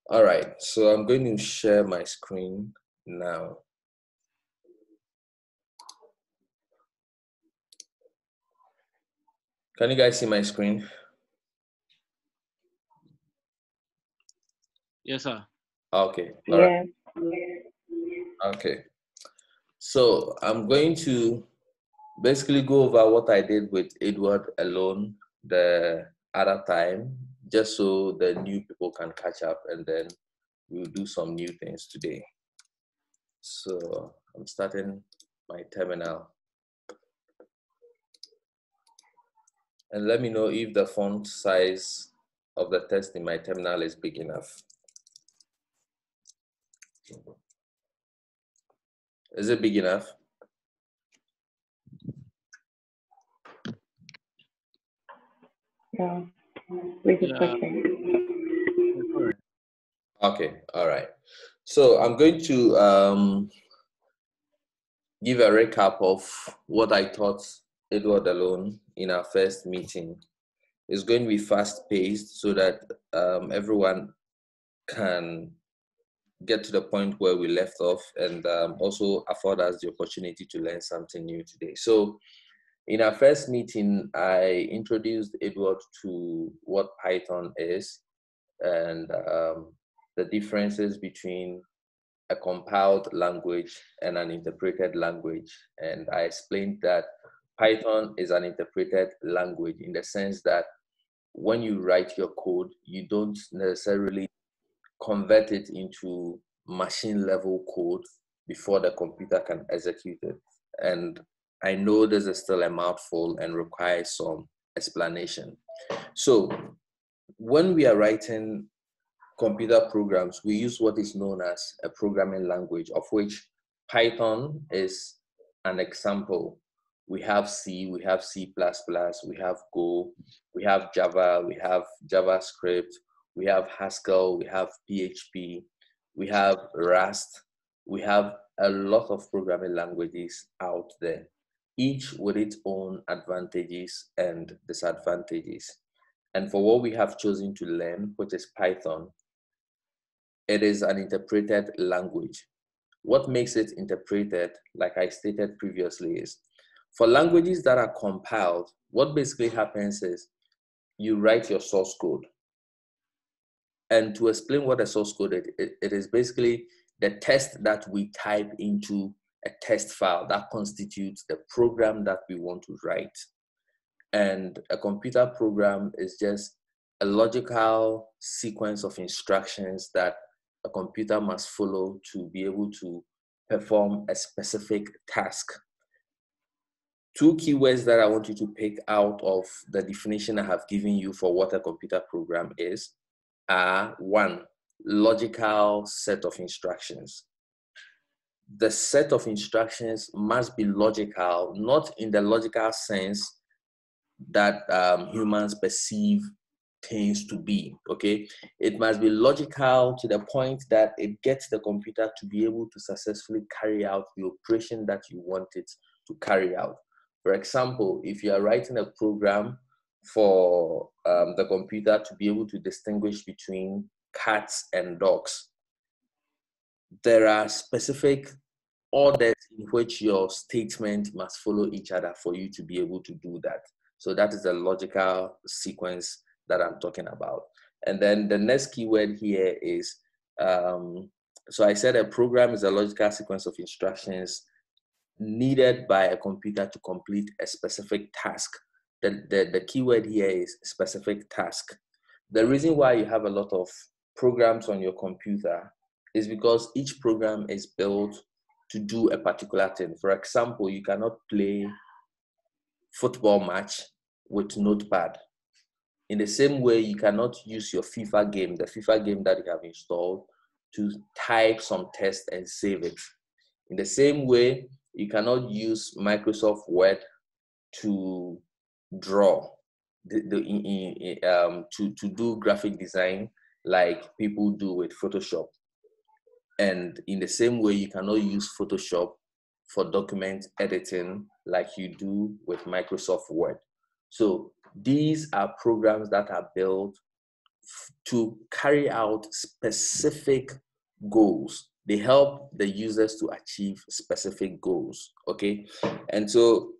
All right, so I'm going to share my screen now. Can you guys see my screen? Yes, sir. Okay. All right. Okay. So I'm going to basically go over what I did with Edward alone the other time, just so the new people can catch up, and then we'll do some new things today. So I'm starting my terminal. And let me know if the font size of the text in my terminal is big enough. Is it big enough? Yeah, we just checking. Okay, all right. So I'm going to give a recap of what I taught Edward alone in our first meeting. It's going to be fast-paced so that everyone can get to the point where we left off, and also afford us the opportunity to learn something new today. So in our first meeting, I introduced Edward to what Python is and the differences between a compiled language and an interpreted language. And I explained that Python is an interpreted language in the sense that when you write your code, you don't necessarily convert it into machine level code before the computer can execute it. And I know this is still a mouthful and requires some explanation. So when we are writing computer programs, we use what is known as a programming language, of which Python is an example. We have C, we have C++, we have Go, we have Java, we have JavaScript, we have Haskell, we have PHP, we have Rust, we have a lot of programming languages out there, each with its own advantages and disadvantages. And for what we have chosen to learn, which is Python, it is an interpreted language. What makes it interpreted, like I stated previously, is for languages that are compiled, what basically happens is you write your source code. And to explain what a source code is, it is basically the text that we type into a text file that constitutes the program that we want to write. And a computer program is just a logical sequence of instructions that a computer must follow to be able to perform a specific task. Two keywords that I want you to pick out of the definition I have given you for what a computer program is are: one, logical set of instructions. The set of instructions must be logical, not in the logical sense that humans perceive things to be, okay? It must be logical to the point that it gets the computer to be able to successfully carry out the operation that you want it to carry out. For example, if you are writing a program for the computer to be able to distinguish between cats and dogs, there are specific orders in which your statement must follow each other for you to be able to do that. So that is the logical sequence that I'm talking about. And then the next keyword here is, so I said a program is a logical sequence of instructions needed by a computer to complete a specific task. The keyword here is specific task. The reason why you have a lot of programs on your computer is because each program is built to do a particular thing. For example, you cannot play football match with Notepad. In the same way, you cannot use your FIFA game, the FIFA game that you have installed, to type some text and save it. In the same way, you cannot use Microsoft Word to draw, to do graphic design like people do with Photoshop. And in the same way, you cannot use Photoshop for document editing like you do with Microsoft Word. So these are programs that are built to carry out specific goals. They help the users to achieve specific goals, okay? And so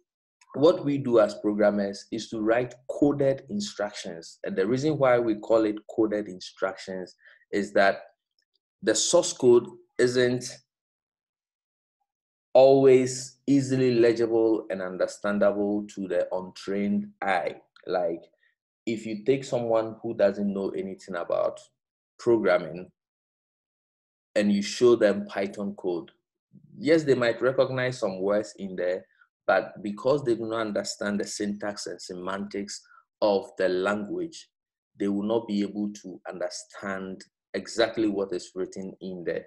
what we do as programmers is to write coded instructions. And the reason why we call it coded instructions is that the source code isn't always easily legible and understandable to the untrained eye. Like if you take someone who doesn't know anything about programming and you show them Python code, yes, they might recognize some words in there, but because they do not understand the syntax and semantics of the language, they will not be able to understand exactly what is written in there.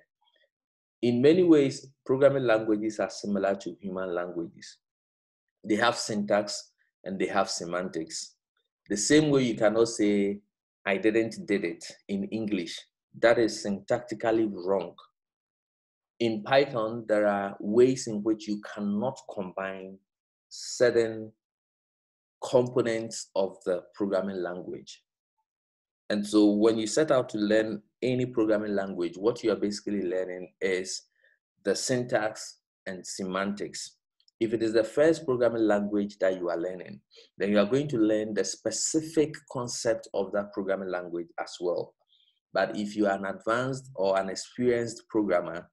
In many ways, programming languages are similar to human languages. They have syntax and they have semantics. The same way you cannot say, I didn't did it in English. That is syntactically wrong. In Python, there are ways in which you cannot combine certain components of the programming language. And so when you set out to learn any programming language, what you are basically learning is the syntax and semantics. If it is the first programming language that you are learning, then you are going to learn the specific concept of that programming language as well. But if you are an advanced or an experienced programmer,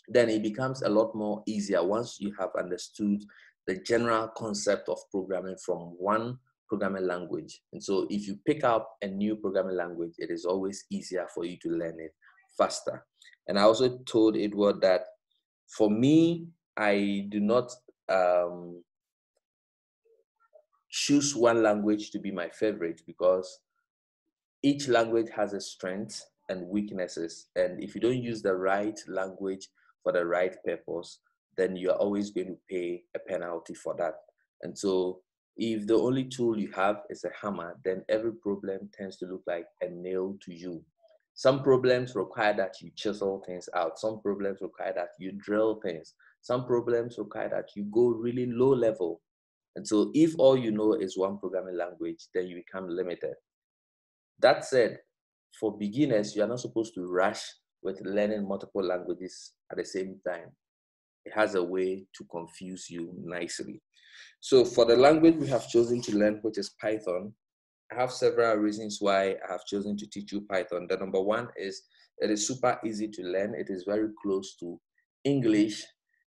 then it becomes a lot more easier once you have understood the general concept of programming from one programming language. And so if you pick up a new programming language, it is always easier for you to learn it faster. And I also told Edward that for me, I do not choose one language to be my favorite because each language has its strengths and weaknesses. And if you don't use the right language for the right purpose, then you're always going to pay a penalty for that. And so if the only tool you have is a hammer, then every problem tends to look like a nail to you. Some problems require that you chisel things out. Some problems require that you drill things. Some problems require that you go really low level. And so if all you know is one programming language, then you become limited. That said, for beginners, you are not supposed to rush with learning multiple languages at the same time. It has a way to confuse you nicely. So for the language we have chosen to learn, which is Python, I have several reasons why I have chosen to teach you Python. The number one is it is super easy to learn. It is very close to English.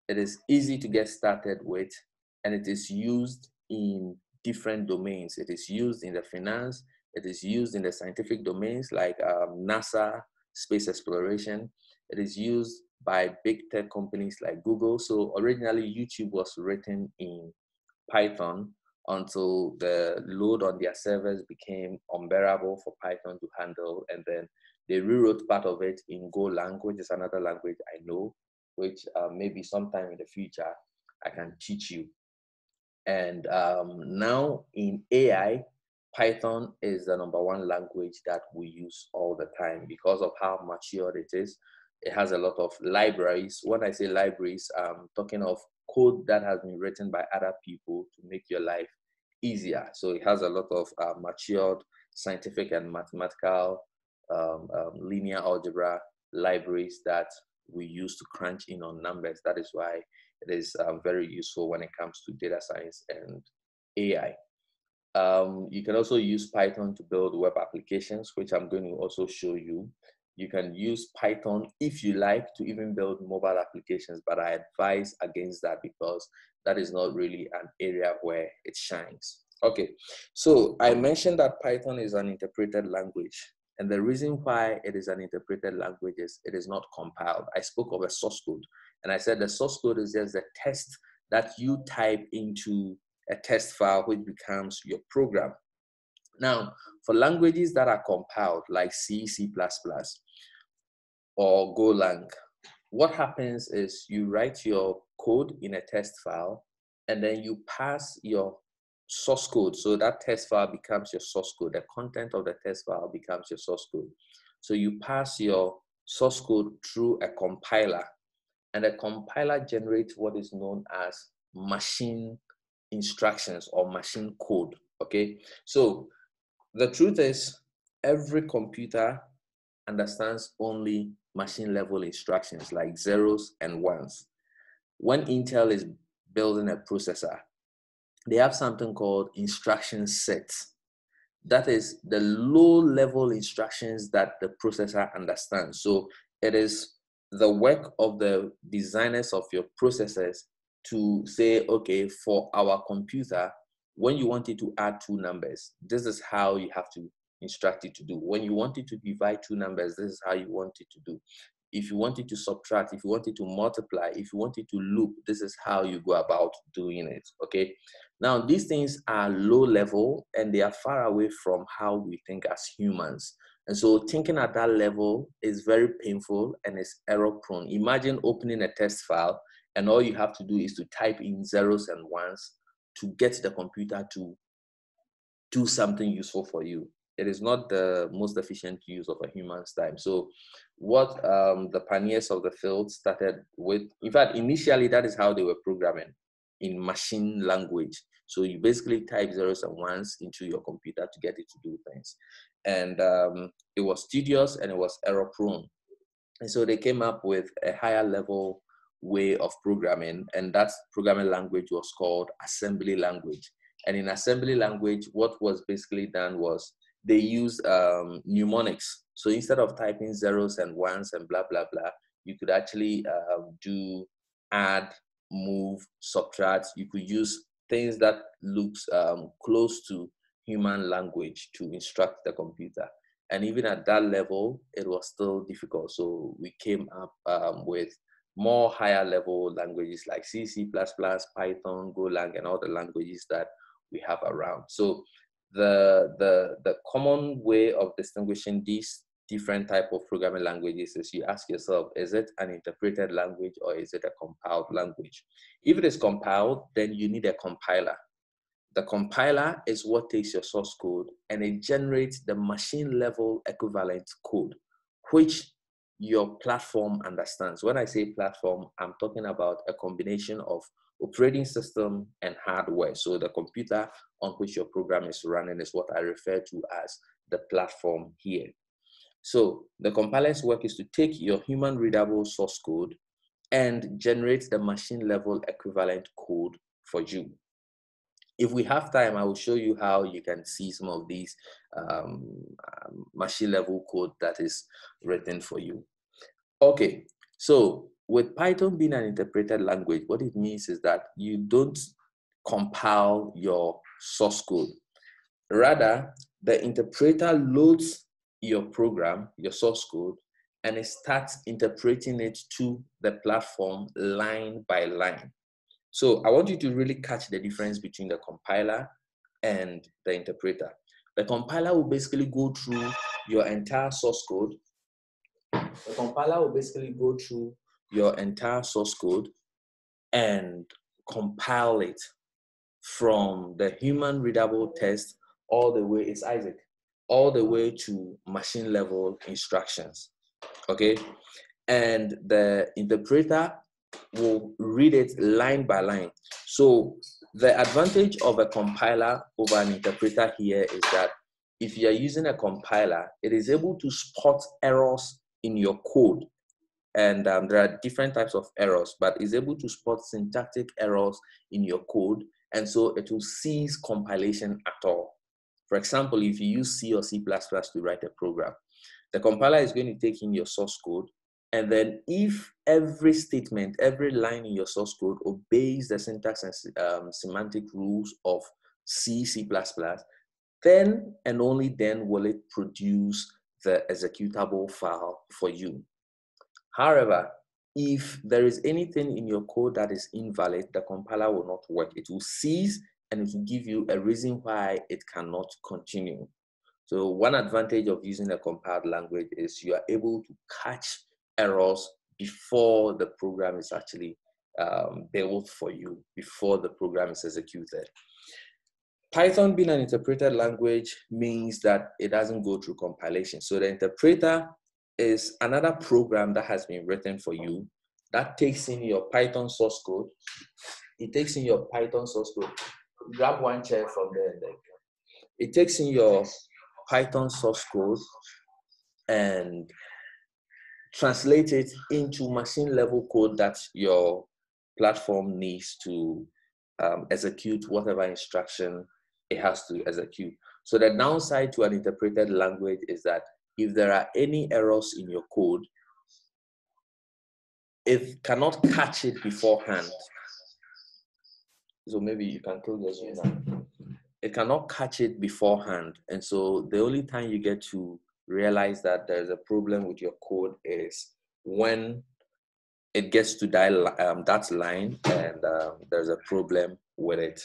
It is easy to get started with, and it is used in different domains. It is used in the finance. It is used in the scientific domains like NASA, space exploration. It is used by big tech companies like Google. So originally YouTube was written in Python until the load on their servers became unbearable for Python to handle. And then they rewrote part of it in Golang, which is another language I know, which maybe sometime in the future I can teach you. And now in AI, Python is the number one language that we use all the time because of how mature it is. It has a lot of libraries. When I say libraries, I'm talking of code that has been written by other people to make your life easier. So it has a lot of matured scientific and mathematical linear algebra libraries that we use to crunch in on numbers. That is why it is very useful when it comes to data science and AI. You can also use Python to build web applications, which I'm going to also show you. You can use Python if you like to even build mobile applications, but I advise against that because that is not really an area where it shines. Okay, so I mentioned that Python is an interpreted language. And the reason why it is an interpreted language is it is not compiled. I spoke of a source code, and I said the source code is just the text that you type into a test file, which becomes your program. Now, for languages that are compiled, like C, C++, or Golang, what happens is you write your code in a test file, and then you pass your source code. So that test file becomes your source code. The content of the test file becomes your source code. So you pass your source code through a compiler, and the compiler generates what is known as machine instructions or machine code. Okay, so the truth is every computer understands only machine level instructions like zeros and ones. When Intel is building a processor, they have something called instruction sets. That is the low level instructions that the processor understands. So it is the work of the designers of your processors to say, okay, for our computer, when you want it to add two numbers, this is how you have to instruct it to do. When you want it to divide two numbers, this is how you want it to do. If you want it to subtract, if you want it to multiply, if you want it to loop, this is how you go about doing it, okay? Now, these things are low level and they are far away from how we think as humans. And so thinking at that level is very painful and is error prone. Imagine opening a text file and all you have to do is to type in zeros and ones to get the computer to do something useful for you. It is not the most efficient use of a human's time. So what the pioneers of the field started with, in fact, initially that is how they were programming, in machine language. So you basically type zeros and ones into your computer to get it to do things. And it was tedious and it was error prone. And so they came up with a higher level way of programming, and that programming language was called assembly language. And in assembly language, what was basically done was they used mnemonics. So instead of typing zeros and ones and blah, blah, blah, you could actually do add, move, subtract. You could use things that looks close to human language to instruct the computer. And even at that level, it was still difficult. So we came up with more higher level languages like C, C++, Python, Golang, and all the languages that we have around. So the common way of distinguishing these different type of programming languages is you ask yourself, is it an interpreted language or is it a compiled language? If it is compiled, then you need a compiler. The compiler is what takes your source code and it generates the machine level equivalent code, which your platform understands. When I say platform, I'm talking about a combination of operating system and hardware. So the computer on which your program is running is what I refer to as the platform here. So the compiler's work is to take your human readable source code and generate the machine level equivalent code for you. If we have time, I will show you how you can see some of these machine level code that is written for you. Okay, so with Python being an interpreted language, what it means is that you don't compile your source code. Rather, the interpreter loads your program, your source code, and it starts interpreting it to the platform line by line. So I want you to really catch the difference between the compiler and the interpreter. The compiler will basically go through your entire source code. The compiler will basically go through your entire source code and compile it from the human readable text all the way, it's Isaac, all the way to machine level instructions, okay? And the interpreter will read it line by line. So the advantage of a compiler over an interpreter here is that if you are using a compiler, it is able to spot errors in your code. And there are different types of errors, but is able to spot syntactic errors in your code. And so it will cease compilation at all. For example, if you use C or C++ to write a program, the compiler is going to take in your source code. And then if every statement, every line in your source code obeys the syntax and semantic rules of C, C++, then and only then will it produce the executable file for you. However, if there is anything in your code that is invalid, the compiler will not work. It will cease and it will give you a reason why it cannot continue. So one advantage of using a compiled language is you are able to catch errors before the program is actually built for you, before the program is executed. Python being an interpreted language means that it doesn't go through compilation. So the interpreter is another program that has been written for you that takes in your Python source code. It takes in your Python source code. Grab one chair from there. It takes in your Python source code and translate it into machine level code that your platform needs to execute whatever instruction it has to execute. So the downside to an interpreted language is that if there are any errors in your code, it cannot catch it beforehand. So maybe you can close this now. It cannot catch it beforehand. And so the only time you get to realize that there's a problem with your code is when it gets to that line and there's a problem with it.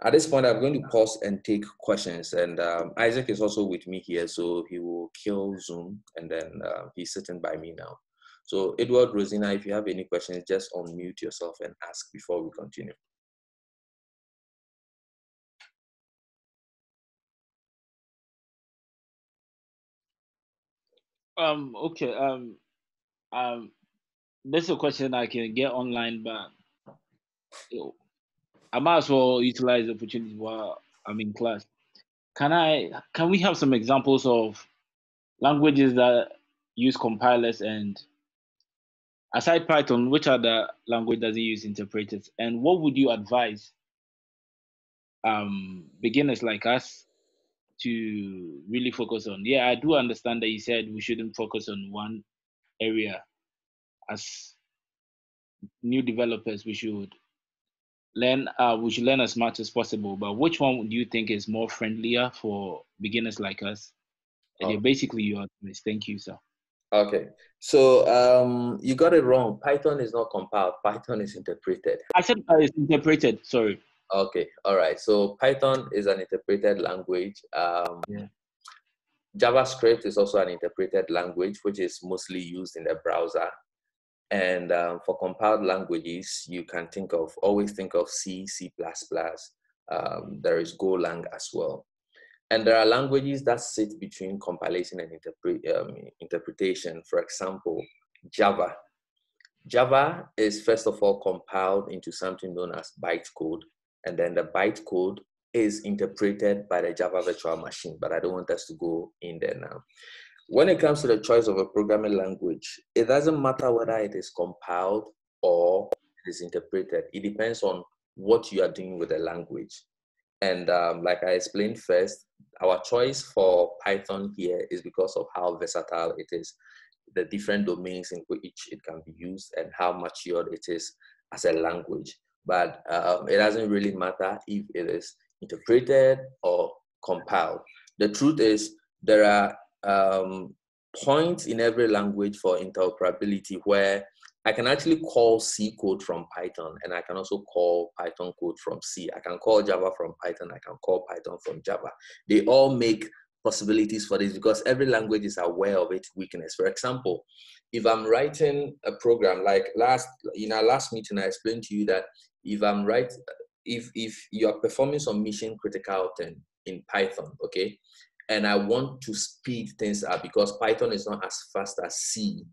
At this point, I'm going to pause and take questions. And Isaac is also with me here, so he will kill Zoom, and then he's sitting by me now. So Edward, Rosina, if you have any questions, just unmute yourself and ask before we continue. Okay. This is a question I can get online, but I might as well utilize the opportunity while I'm in class. Can we have some examples of languages that use compilers, and aside Python, which other language doesn't use interpreters? And what would you advise beginners like us to really focus on? Yeah, I do understand that you said we shouldn't focus on one area. As new developers, we should learn as much as possible. But which one do you think is more friendlier for beginners like us? And you're basically your advice. Thank you, sir. Okay, so you got it wrong. Python is not compiled. Python is interpreted. I said it's interpreted. Sorry. Okay, all right. So Python is an interpreted language. Yeah. JavaScript is also an interpreted language, which is mostly used in the browser. And for compiled languages, you can always think of C, C++. There is Golang as well. And there are languages that sit between compilation and interpretation. For example, Java. Java is first of all compiled into something known as bytecode. And then the bytecode is interpreted by the Java virtual machine, but I don't want us to go in there now. When it comes to the choice of a programming language, it doesn't matter whether it is compiled or it is interpreted. It depends on what you are doing with the language. And like I explained first, our choice for Python here is because of how versatile it is, the different domains in which it can be used, and how matured it is as a language. But it doesn't really matter if it is interpreted or compiled. The truth is, there are points in every language for interoperability where I can actually call C code from Python, and I can also call Python code from C. I can call Java from Python. I can call Python from Java. They all make possibilities for this because every language is aware of its weakness. For example, if I'm writing a program, like in our last meeting, I explained to you that if you are performing some mission critical thing in Python, okay, and I want to speed things up because Python is not as fast as C,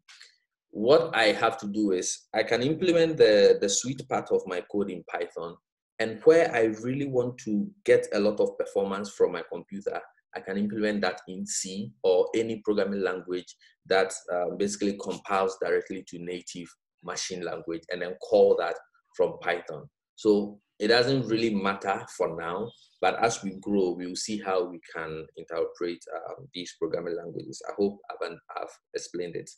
what I have to do is I can implement the sweet part of my code in Python, and where I really want to get a lot of performance from my computer, I can implement that in C or any programming language that basically compiles directly to native machine language, and then call that from Python. So it doesn't really matter for now, but as we grow, we will see how we can interpret these programming languages. I hope I've explained it.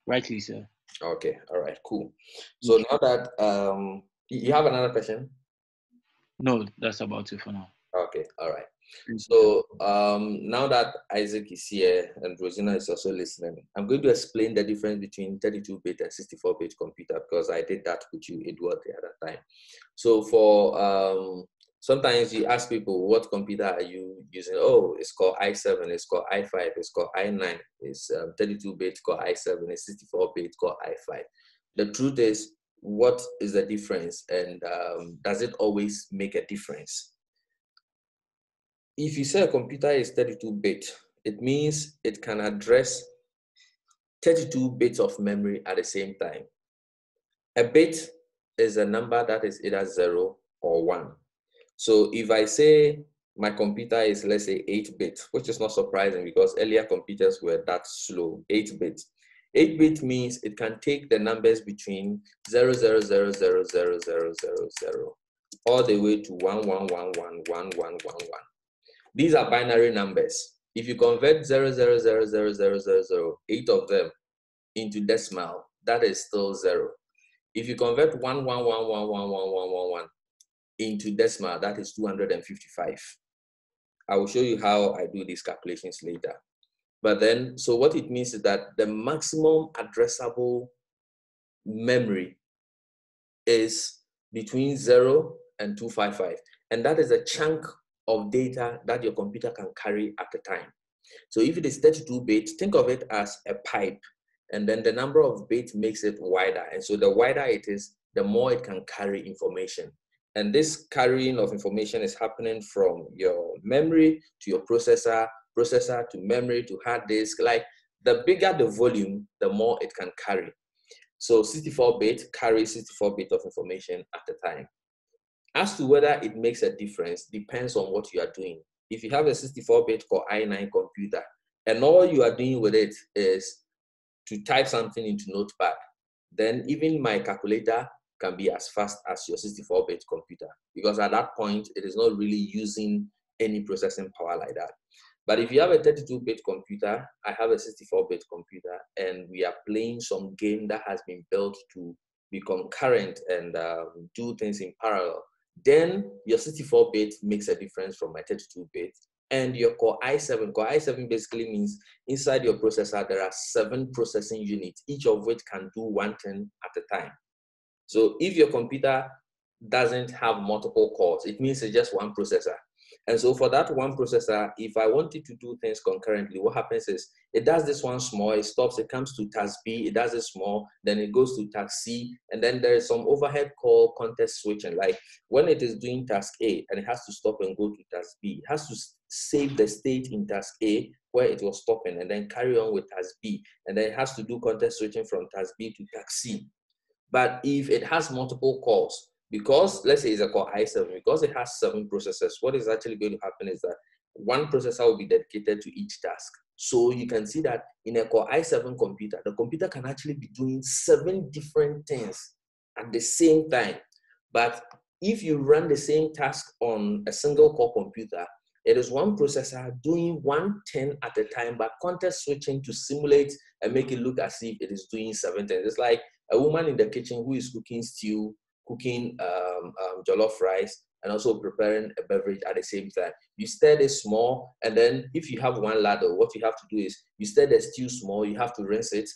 Rightly, sir. Okay, all right, cool. So now that you have another question? No, that's about it for now. Okay, all right. So now that Isaac is here and Rosina is also listening, I'm going to explain the difference between 32-bit and 64-bit computer, because I did that with you, Edward, the other time. So for sometimes you ask people, what computer are you using? Oh, it's called i7, it's called i5, it's called i9, it's 32-bit called i7, it's 64-bit called i5. The truth is, what is the difference, and does it always make a difference? If you say a computer is 32-bit, it means it can address 32 bits of memory at the same time. A bit is a number that is either 0 or 1. So if I say my computer is, let's say, 8-bit, which is not surprising because earlier computers were that slow, 8-bit. 8-bit means it can take the numbers between 000000000 all the way to 11111111. These are binary numbers. If you convert 0000000, 8 of them into decimal, that is still 0. If you convert 11111111 into decimal, that is 255. I will show you how I do these calculations later. But then, so what it means is that the maximum addressable memory is between 0 and 255. And that is a chunk of data that your computer can carry at a time. So if it is 32-bit, think of it as a pipe. And then the number of bits makes it wider. And so the wider it is, the more it can carry information. And this carrying of information is happening from your memory to your processor, processor to memory to hard disk. Like the bigger the volume, the more it can carry. So 64-bit carries 64-bit of information at a time. As to whether it makes a difference depends on what you are doing. If you have a 64-bit Core i9 computer and all you are doing with it is to type something into Notepad, then even my calculator can be as fast as your 64-bit computer, because at that point, it is not really using any processing power like that. But if you have a 32-bit computer, I have a 64-bit computer, and we are playing some game that has been built to be concurrent and do things in parallel, then your 64-bit makes a difference from my 32-bit. And your Core i7 basically means inside your processor, there are 7 processing units, each of which can do one thing at a time. So if your computer doesn't have multiple cores, it means it's just one processor. And so for that one processor, if I wanted to do things concurrently, what happens is it does this one small, it stops, it comes to task B, it does it small, then it goes to task C, and then there is some overhead called context switching. Like when it is doing task A and it has to stop and go to task B, it has to save the state in task A where it was stopping and then carry on with task B. And then it has to do context switching from task B to task C. But if it has multiple cores, because let's say it's a Core i7, because it has 7 processors, what is actually going to happen is that one processor will be dedicated to each task. So you can see that in a Core i7 computer, the computer can actually be doing 7 different things at the same time. But if you run the same task on a single core computer, it is one processor doing one thing at a time, but context switching to simulate and make it look as if it is doing 7 things. It's like a woman in the kitchen who is cooking stew, cooking jollof rice, and also preparing a beverage at the same time. You stir it small, and then if you have one ladle, what you have to do is you stir the stew small, you have to rinse it.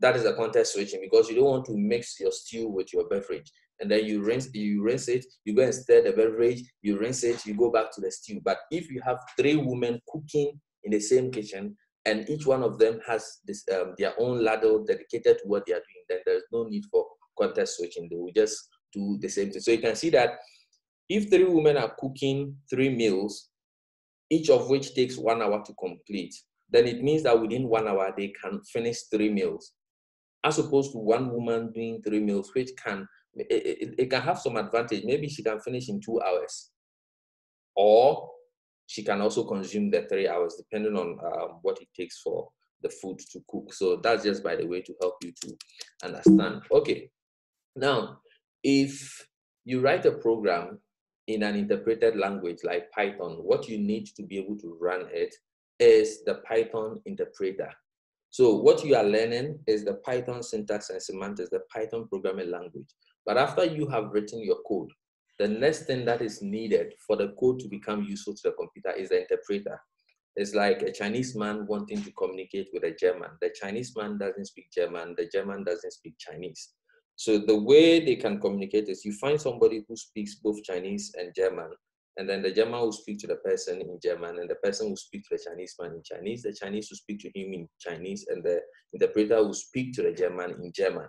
That is the context switching, because you don't want to mix your stew with your beverage. And then you rinse it, you go and stir the beverage, you rinse it, you go back to the stew. But if you have 3 women cooking in the same kitchen, and each one of them has this, their own ladle dedicated to what they are doing, then there's no need for context switching. They will just do the same thing. So you can see that if 3 women are cooking 3 meals, each of which takes 1 hour to complete, then it means that within 1 hour, they can finish 3 meals. As opposed to one woman doing 3 meals, which can, it can have some advantage. Maybe she can finish in 2 hours, or she can also consume the 3 hours, depending on what it takes for the food to cook. So that's just by the way to help you to understand. Okay, now, if you write a program in an interpreted language like Python, what you need to be able to run it is the Python interpreter. So what you are learning is the Python syntax and semantics, the Python programming language. But after you have written your code, the next thing that is needed for the code to become useful to the computer is the interpreter. It's like a Chinese man wanting to communicate with a German. The Chinese man doesn't speak German, the German doesn't speak Chinese. So the way they can communicate is you find somebody who speaks both Chinese and German, and then the German will speak to the person in German, and the person will speak to the Chinese man in Chinese. The Chinese will speak to him in Chinese, and the interpreter will speak to the German in German.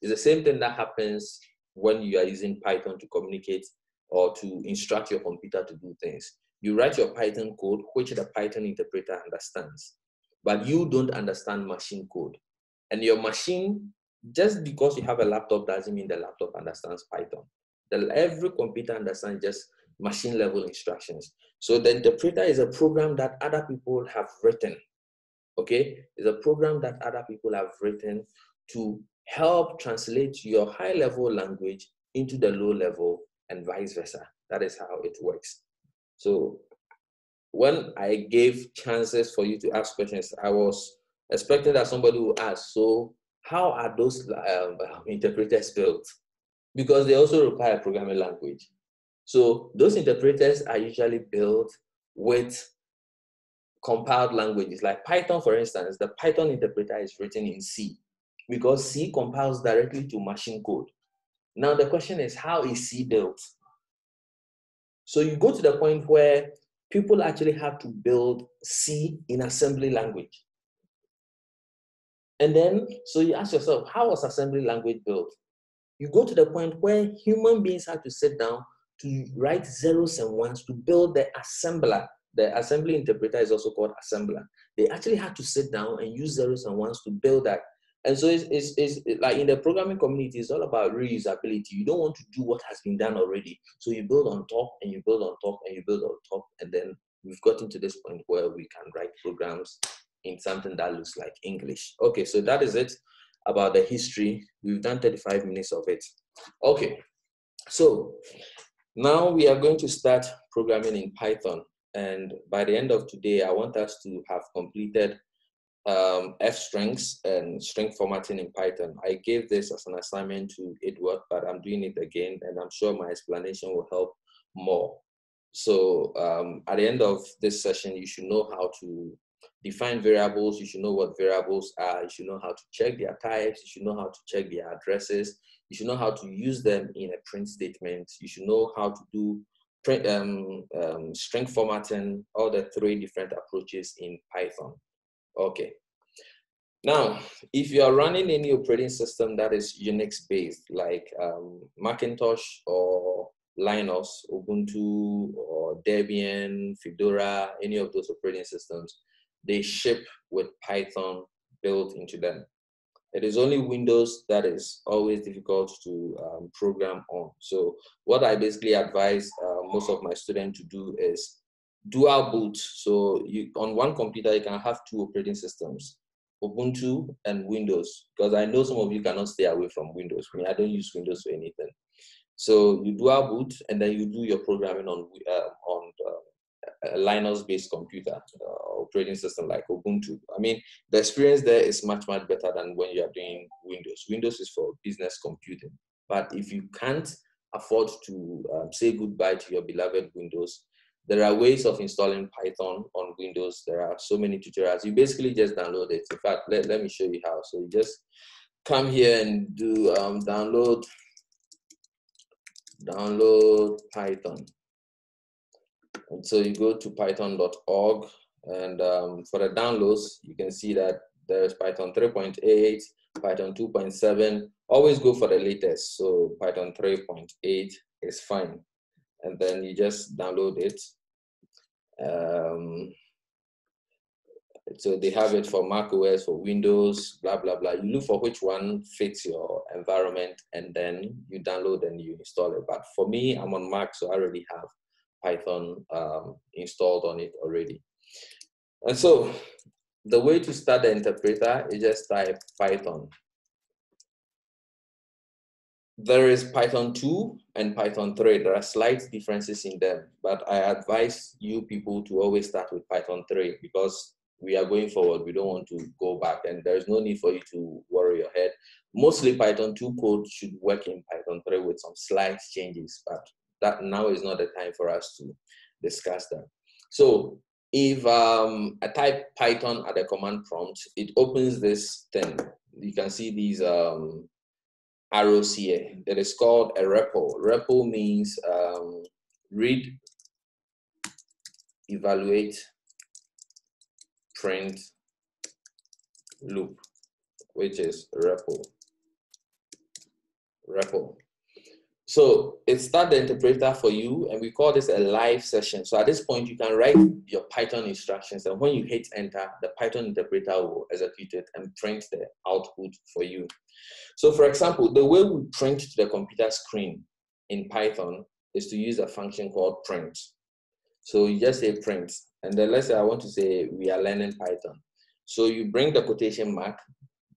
It's the same thing that happens when you are using Python to communicate or to instruct your computer to do things. You write your Python code, which the Python interpreter understands, but you don't understand machine code. And your machine, just because you have a laptop doesn't mean the laptop understands Python. Every computer understands just machine level instructions. So the interpreter is a program that other people have written. Okay, it's a program that other people have written to help translate your high level language into the low level and vice versa. That is how it works. So when I gave chances for you to ask questions, I was expecting that somebody would ask, so how are those interpreters built? Because they also require a programming language. So those interpreters are usually built with compiled languages. Like Python, for instance, the Python interpreter is written in C because C compiles directly to machine code. Now the question is, how is C built? So you go to the point where people actually have to build C in assembly language. And then, so you ask yourself, how was assembly language built? You go to the point where human beings have to sit down to write zeros and ones to build the assembler. The assembly interpreter is also called assembler. They actually had to sit down and use zeros and ones to build that. And so it's like in the programming community, it's all about reusability. You don't want to do what has been done already. So you build on top and you build on top and you build on top. And then we've gotten to this point where we can write programs in something that looks like English. Okay, so that is it about the history. We've done 35 minutes of it. Okay, so now we are going to start programming in Python. And by the end of today, I want us to have completed F strings and string formatting in Python. I gave this as an assignment to Edward, but I'm doing it again, and I'm sure my explanation will help more. So at the end of this session, you should know how to define variables. You should know what variables are. You should know how to check their types. You should know how to check their addresses. You should know how to use them in a print statement. You should know how to do print, string formatting, all the 3 different approaches in Python. Okay. Now, if you are running any operating system that is Unix based, like Macintosh or Linux, Ubuntu or Debian, Fedora, any of those operating systems, they ship with Python built into them. It is only Windows that is always difficult to program on. So what I basically advise most of my students to do is dual boot. So you, on one computer, you can have 2 operating systems, Ubuntu and Windows, because I know some of you cannot stay away from Windows. I mean, I don't use Windows for anything. So you dual boot, and then you do your programming on a Linux-based computer operating system like Ubuntu. I mean, the experience there is much, much better than when you are doing Windows. Windows is for business computing. But if you can't afford to say goodbye to your beloved Windows, there are ways of installing Python on Windows. There are so many tutorials. You basically just download it. In fact, let me show you how. So you just come here and do download Python. And so you go to python.org, and for the downloads, you can see that there's Python 3.8, Python 2.7. Always go for the latest. So Python 3.8 is fine. And then you just download it. So they have it for Mac OS, for Windows, blah, blah, blah. You look for which one fits your environment, and then you download and you install it. But for me, I'm on Mac, so I already have Python installed on it already. And so the way to start the interpreter is just type Python. There is Python 2 and Python 3. There are slight differences in them, but I advise you people to always start with Python 3 because we are going forward. We don't want to go back, and there's no need for you to worry your head. Mostly Python 2 code should work in Python 3 with some slight changes, but that now is not the time for us to discuss that. So if I type Python at the command prompt, it opens this thing. You can see these arrows here. That is called a REPL. REPL means read, evaluate, print, loop, which is REPL. So it starts the interpreter for you, and we call this a live session. So at this point, you can write your Python instructions, and when you hit enter, the Python interpreter will execute it and print the output for you. So for example, the way we print to the computer screen in Python is to use a function called print. So you just say print, and then let's say I want to say we are learning Python. So you bring the quotation mark.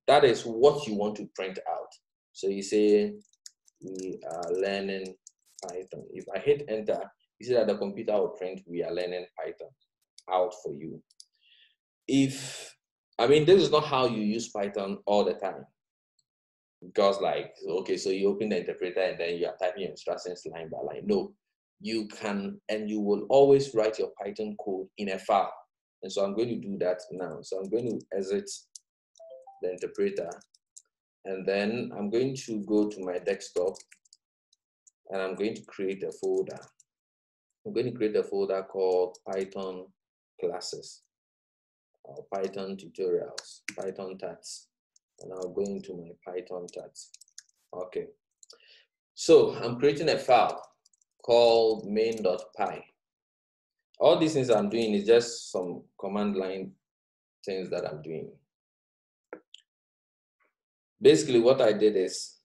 That is what you want to print out. So you say we are learning Python. If I hit enter, you see that the computer will print we are learning Python out for you. This is not how you use Python all the time. Because okay, so you open the interpreter and then you are typing your instructions line by line. No, you can, and you will always write your Python code in a file. And so I'm going to do that now. So I'm going to exit the interpreter, and then I'm going to go to my desktop, and I'm going to create a folder. I'm going to create a folder called Python classes, or Python tutorials, Python tats. And I'll go into my Python tats. Okay. So I'm creating a file called main.py. All these things I'm doing is just some command line things that I'm doing. Basically, what I did is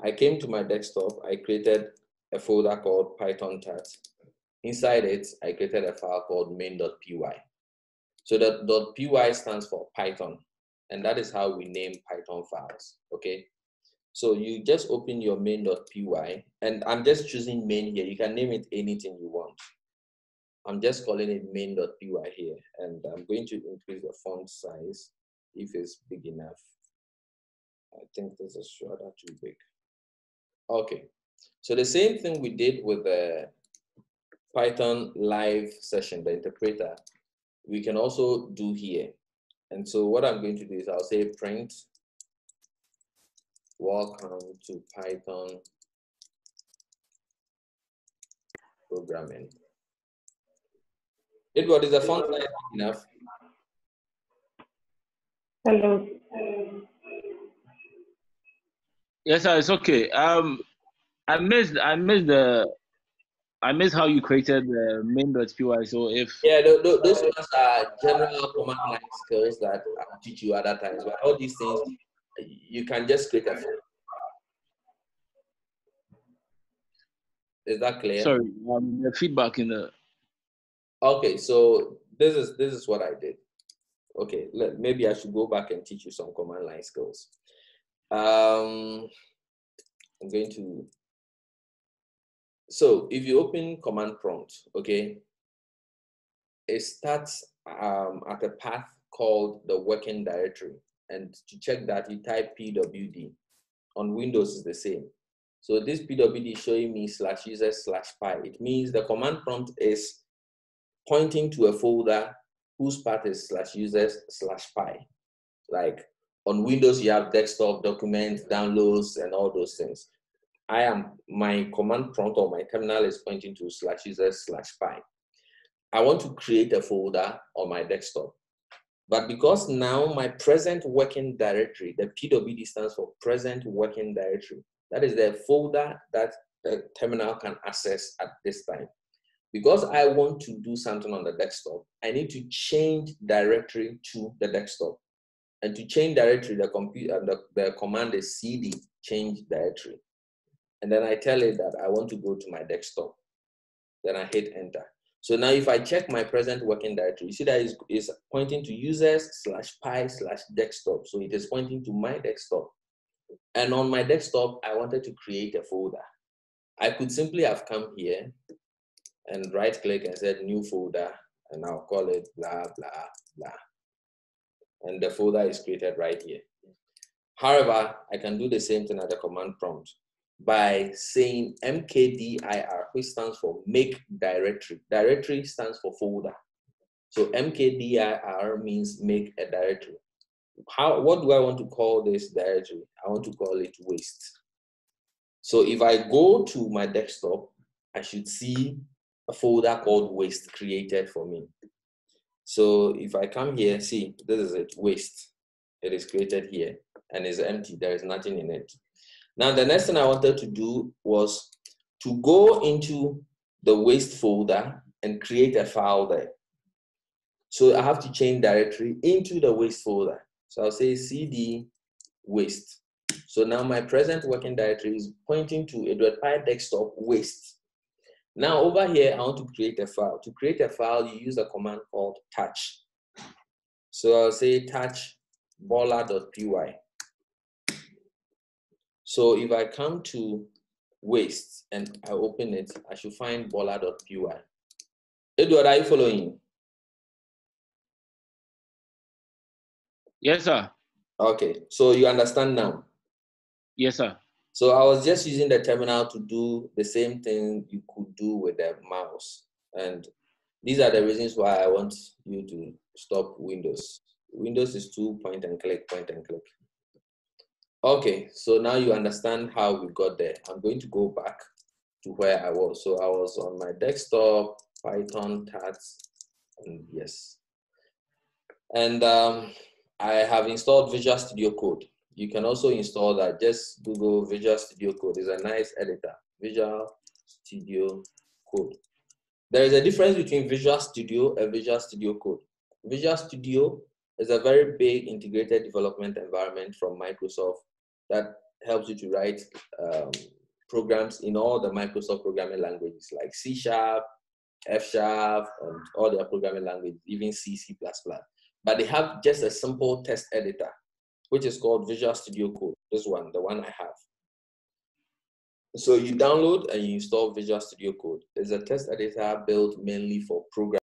I came to my desktop, I created a folder called Python tats. Inside it, I created a file called main.py. So that .py stands for Python, and that is how we name Python files, okay? So you just open your main.py, and I'm just choosing main here. You can name it anything you want. I'm just calling it main.py here, and I'm going to increase the font size if it's big enough. I think this is rather too big. Okay, so the same thing we did with the Python live session, the interpreter, we can also do here. And so what I'm going to do is I'll say print welcome to Python programming. Edward, is the font size big enough? Hello. Yes, sir, it's okay. I missed how you created the main.py. So if those ones are general command line skills that I'll teach you other times. But all these things, you can just create a file. Is that clear? sorry, the feedback in the. Okay, so this is what I did. Okay, maybe I should go back and teach you some command line skills. I'm going to. So if you open command prompt, okay, it starts at a path called the working directory. And to check that, you type pwd. On Windows is the same. So this pwd is showing me /users/py. It means the command prompt is pointing to a folder whose path is /users/py. Like on Windows, you have desktop, documents, downloads, and all those things. My command prompt or my terminal is pointing to /users/py. I want to create a folder on my desktop. But because now my present working directory, the PWD stands for present working directory. That is the folder that the terminal can access at this time. Because I want to do something on the desktop, I need to change directory to the desktop. And to change directory, the command is cd, change directory. And then I tell it that I want to go to my desktop. Then I hit enter. So now if I check my present working directory, you see that it's pointing to users/py/desktop. So it is pointing to my desktop. And on my desktop, I wanted to create a folder. I could simply have come here and right click and said new folder, and I'll call it blah, blah, blah. And the folder is created right here. However, I can do the same thing at the command prompt by saying mkdir, which stands for make directory. Directory stands for folder. So mkdir means make a directory. What do I want to call this directory? I want to call it waste. So if I go to my desktop, I should see a folder called waste created for me. So if I come here, see, this is it, waste. It is created here and is empty. There is nothing in it. Now, the next thing I wanted to do was to go into the waste folder and create a file there. So I have to change directory into the waste folder. So I'll say cd waste. So now my present working directory is pointing to Edward Py desktop waste. Now over here, I want to create a file. To create a file, you use a command called touch. So I'll say touch bola.py. So if I come to waste and I open it, I should find bola.py. Edward, are you following? Yes, sir. Okay, so you understand now? Yes, sir. So I was just using the terminal to do the same thing you could do with the mouse. And these are the reasons why I want you to stop Windows. Windows is too point and click, point and click. Okay, so now you understand how we got there. I'm going to go back to where I was. So I was on my desktop, Python, tats, and yes. And I have installed Visual Studio Code. You can also install that. Just Google Visual Studio Code. It's a nice editor. Visual Studio Code. There is a difference between Visual Studio and Visual Studio Code. Visual Studio is a very big integrated development environment from Microsoft that helps you to write programs in all the Microsoft programming languages like C#, F#, and all their programming languages, even C, C++. But they have just a simple text editor, which is called Visual Studio Code. This one, the one I have. So you download and you install Visual Studio Code. It's a text editor built mainly for programming.